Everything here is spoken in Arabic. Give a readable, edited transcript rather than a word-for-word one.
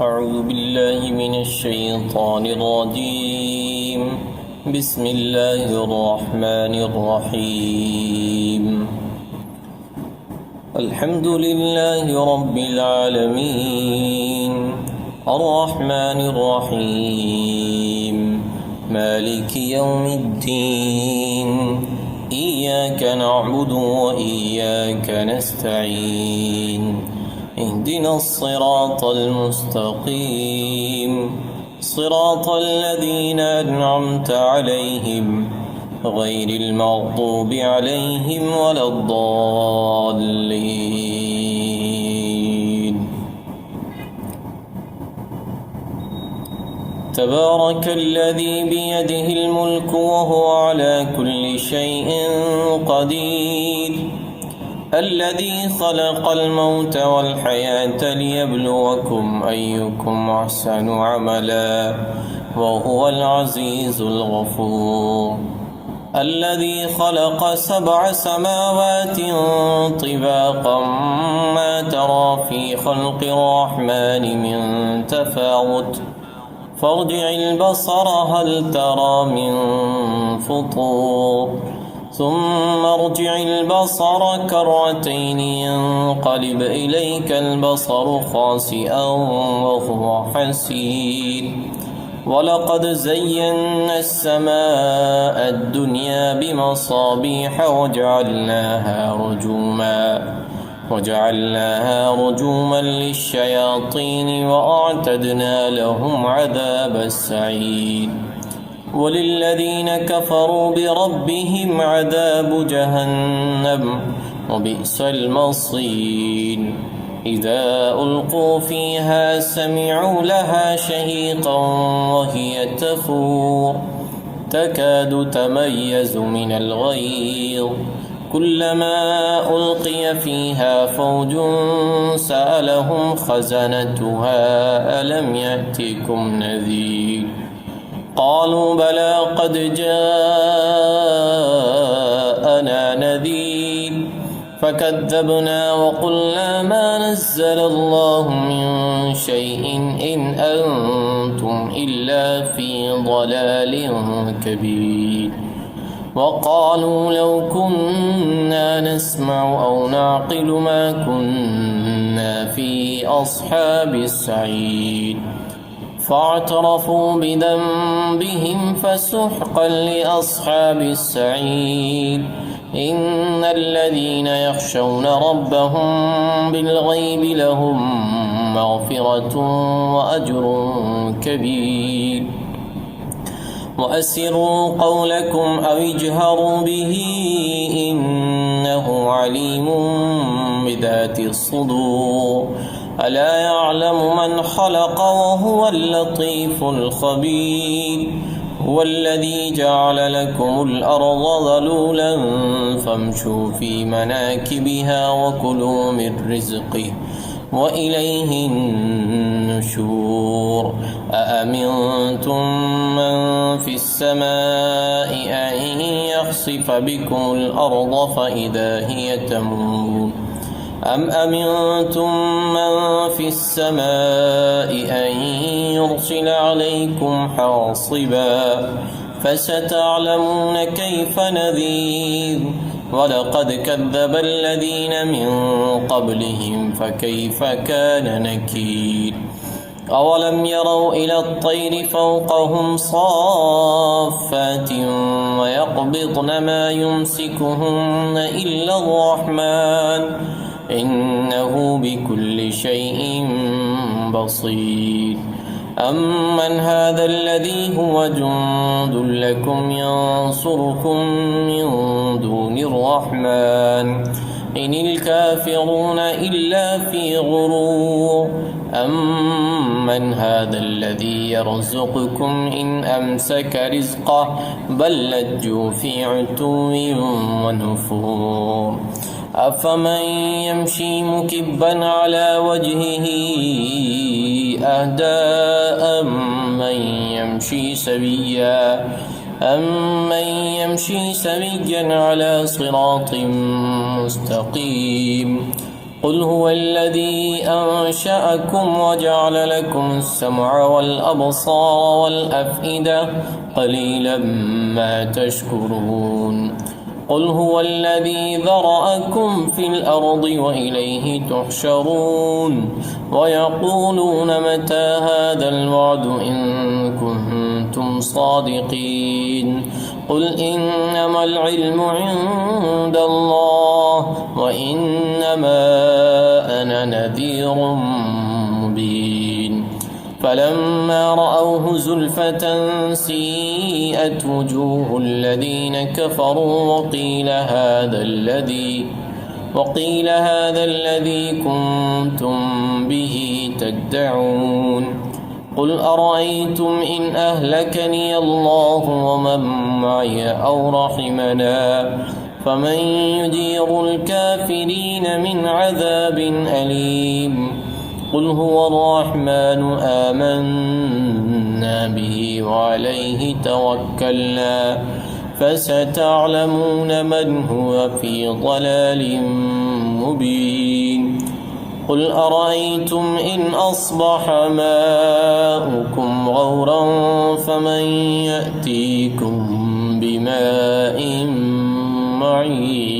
أعوذ بالله من الشيطان الرجيم. بسم الله الرحمن الرحيم. الحمد لله رب العالمين الرحمن الرحيم مالك يوم الدين إياك نعبد وإياك نستعين اهدنا الصراط المستقيم صراط الذين أنعمت عليهم غير المغضوب عليهم ولا الضالين. تبارك الذي بيده الملك وهو على كل شيء قدير الذي خلق الموت والحياة ليبلوكم أيكم أحسن عملا وهو العزيز الغفور. الذي خلق 7 سماوات طباقا ما ترى في خلق الرحمن من تفاوت فارجع البصر هل ترى من فطور ثم ارجع البصر كرتين ينقلب إليك البصر خاسئا وهو حسير. ولقد زينا السماء الدنيا بمصابيح وجعلناها رجوما للشياطين وأعتدنا لهم عذاب السعير. وللذين كفروا بربهم عذاب جهنم وبئس المصير. إذا ألقوا فيها سمعوا لها شهيقا وهي تفور تكاد تميز من الغيظ كلما ألقي فيها فوج سألهم خزنتها ألم يأتكم نذير قالوا بلى قد جاءنا نذير فكذبنا وقلنا ما نزل الله من شيء إن أنتم إلا في ضلال كبير. وقالوا لو كنا نسمع أو نعقل ما كنا في أصحاب السعير فاعترفوا بذنبهم فسحقا لأصحاب السعير. إن الذين يخشون ربهم بالغيب لهم مغفرة وأجر كبير. وأسروا قولكم أو اجهروا به إنه عليم بذات الصدور. ألا يعلم من خلق وهو اللطيف الخبير. هو الذي جعل لكم الأرض ذلولا فامشوا في مناكبها وكلوا من رزقه وإليه النشور. أأمنتم من في السماء أن يخسف بكم الأرض فإذا هي تمور أم أمنتم من في السماء أن يرسل عليكم حاصبا فستعلمون كيف نذير. ولقد كذب الذين من قبلهم فكيف كان نكير. أولم يروا إلى الطير فوقهم صافات ويقبضن ما يمسكهن إلا الرحمن إنه بكل شيء بصير. أمن هذا الذي هو جند لكم ينصركم من دون الرحمن إن الكافرون إلا في غرور. أمن هذا الذي يرزقكم إن أمسك رزقه بل لجوا في عتو ونفور. أفمن يمشي مكبا على وجهه أهدى أمن يمشي سويا على صراط مستقيم. قل هو الذي أنشأكم وجعل لكم السمع والأبصار والأفئدة قليلا ما تشكرون قل هو الذي ذرأكم في الأرض وإليه تحشرون ويقولون متى هذا الوعد إن كنتم صادقين قل إنما العلم عند الله وإنما أنا نذير مبين فلما رأوه زلفة سيئت وجوه الذين كفروا وقيل هذا الذي كنتم به تدعون قل أرأيتم إن أهلكني الله ومن معي أو رحمنا فمن يجير الكافرين من عذاب أليم قل هو الرحمن آمنا به وعليه توكلنا فستعلمون من هو في ضلال مبين قل أرأيتم إن أصبح ماؤكم غورا فمن يأتيكم بماء معين